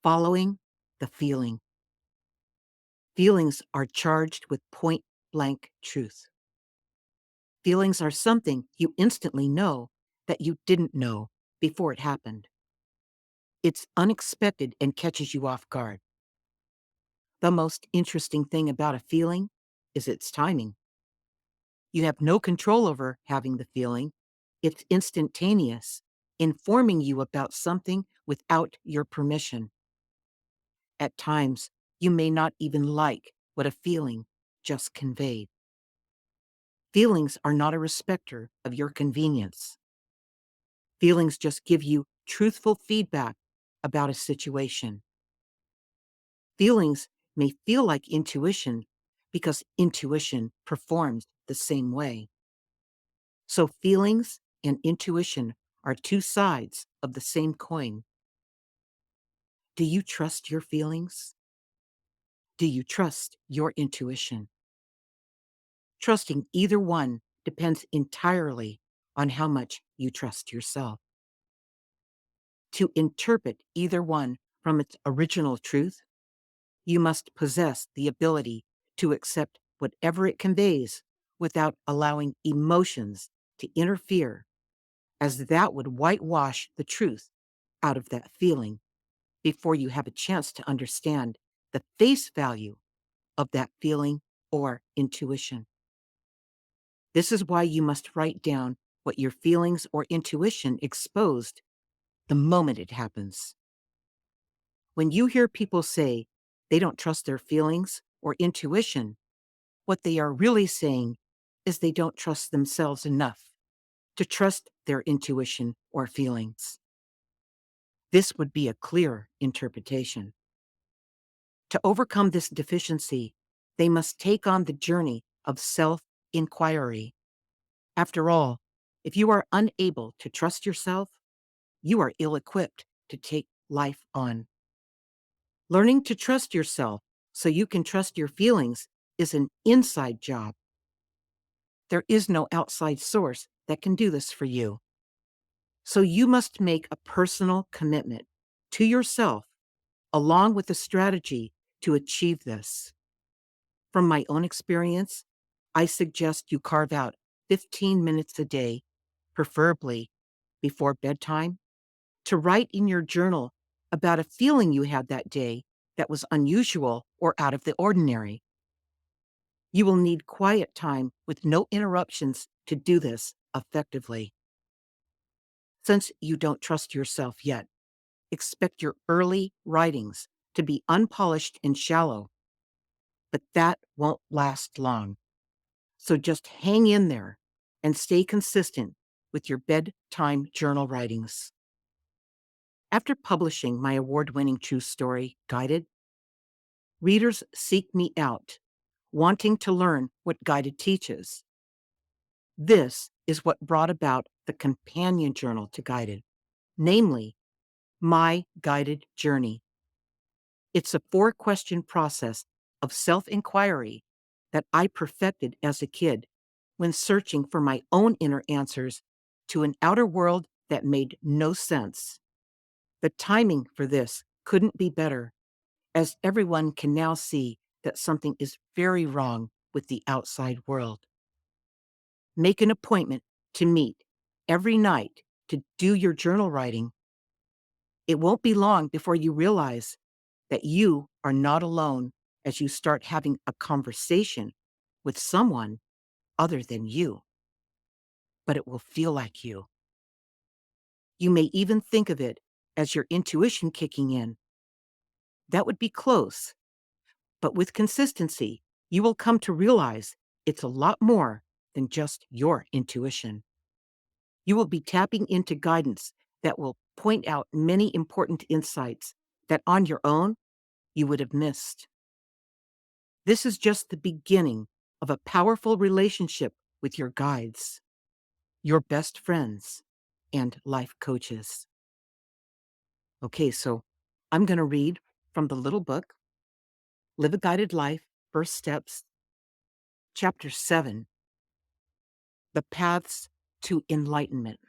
Following the feeling. Feelings are charged with point blank truth. Feelings are something you instantly know that you didn't know before it happened. It's unexpected and catches you off guard. The most interesting thing about a feeling is its timing. You have no control over having the feeling. It's instantaneous, informing you about something without your permission. At times, you may not even like what a feeling just conveyed. Feelings are not a respecter of your convenience. Feelings just give you truthful feedback about a situation. Feelings may feel like intuition because intuition performs the same way. So feelings and intuition are two sides of the same coin. Do you trust your feelings? Do you trust your intuition? Trusting either one depends entirely on how much you trust yourself. To interpret either one from its original truth, you must possess the ability to accept whatever it conveys without allowing emotions to interfere, as that would whitewash the truth out of that feeling before you have a chance to understand the face value of that feeling or intuition. This is why you must write down what your feelings or intuition exposed the moment it happens. When you hear people say they don't trust their feelings or intuition, what they are really saying is they don't trust themselves enough to trust their intuition or feelings. This would be a clear interpretation. To overcome this deficiency, they must take on the journey of self-inquiry. After all, if you are unable to trust yourself, you are ill-equipped to take life on. Learning to trust yourself so you can trust your feelings is an inside job. There is no outside source that can do this for you. So you must make a personal commitment to yourself along with a strategy to achieve this. From my own experience, I suggest you carve out 15 minutes a day, preferably before bedtime, to write in your journal about a feeling you had that day that was unusual or out of the ordinary. You will need quiet time with no interruptions to do this effectively. Since you don't trust yourself yet, expect your early writings to be unpolished and shallow, but that won't last long. So just hang in there and stay consistent with your bedtime journal writings. After publishing my award-winning true story, Guided, readers seek me out, wanting to learn what Guided teaches. This is what brought about the companion journal to Guided, namely, My Guided Journey. It's a 4-question process of self-inquiry that I perfected as a kid when searching for my own inner answers to an outer world that made no sense. The timing for this couldn't be better, as everyone can now see that something is very wrong with the outside world. Make an appointment to meet every night to do your journal writing. It won't be long before you realize that you are not alone as you start having a conversation with someone other than you, but it will feel like you. You may even think of it as your intuition kicking in. That would be close, but with consistency, you will come to realize it's a lot more than just your intuition. You will be tapping into guidance that will point out many important insights that on your own you would have missed. This is just the beginning of a powerful relationship with your guides, your best friends, and life coaches. Okay, so I'm going to read from the little book, Live a Guided Life, First Steps, Chapter 7, The Paths to Enlightenment.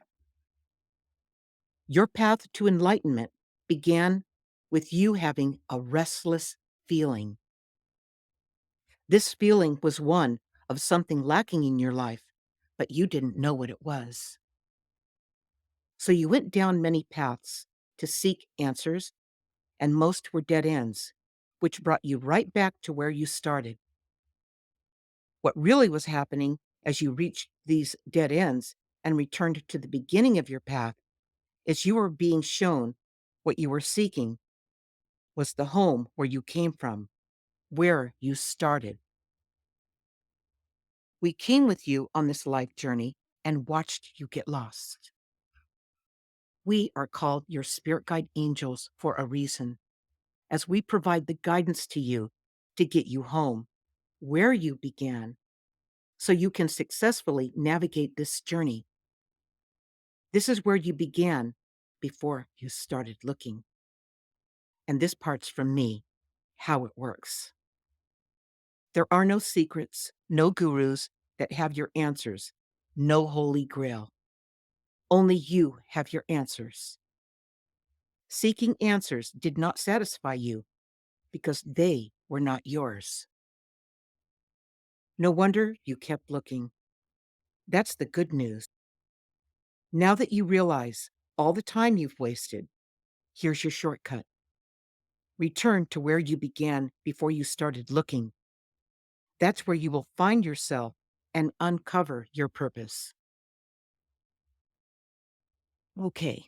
Your path to enlightenment began with you having a restless feeling. This feeling was one of something lacking in your life, but you didn't know what it was. So you went down many paths to seek answers, and most were dead ends, which brought you right back to where you started. What really was happening as you reached these dead ends and returned to the beginning of your path is you were being shown what you were seeking was the home where you came from, where you started. We came with you on this life journey and watched you get lost. We are called your spirit guide angels for a reason, as we provide the guidance to you to get you home, where you began, so you can successfully navigate this journey. This is where you began before you started looking. And this part's from me, how it works. There are no secrets, no gurus that have your answers, no holy grail. Only you have your answers. Seeking answers did not satisfy you because they were not yours. No wonder you kept looking. That's the good news. Now that you realize all the time you've wasted, here's your shortcut. Return to where you began before you started looking. That's where you will find yourself and uncover your purpose. Okay.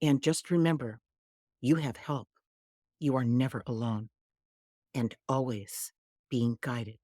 And just remember, you have help. You are never alone and always being guided.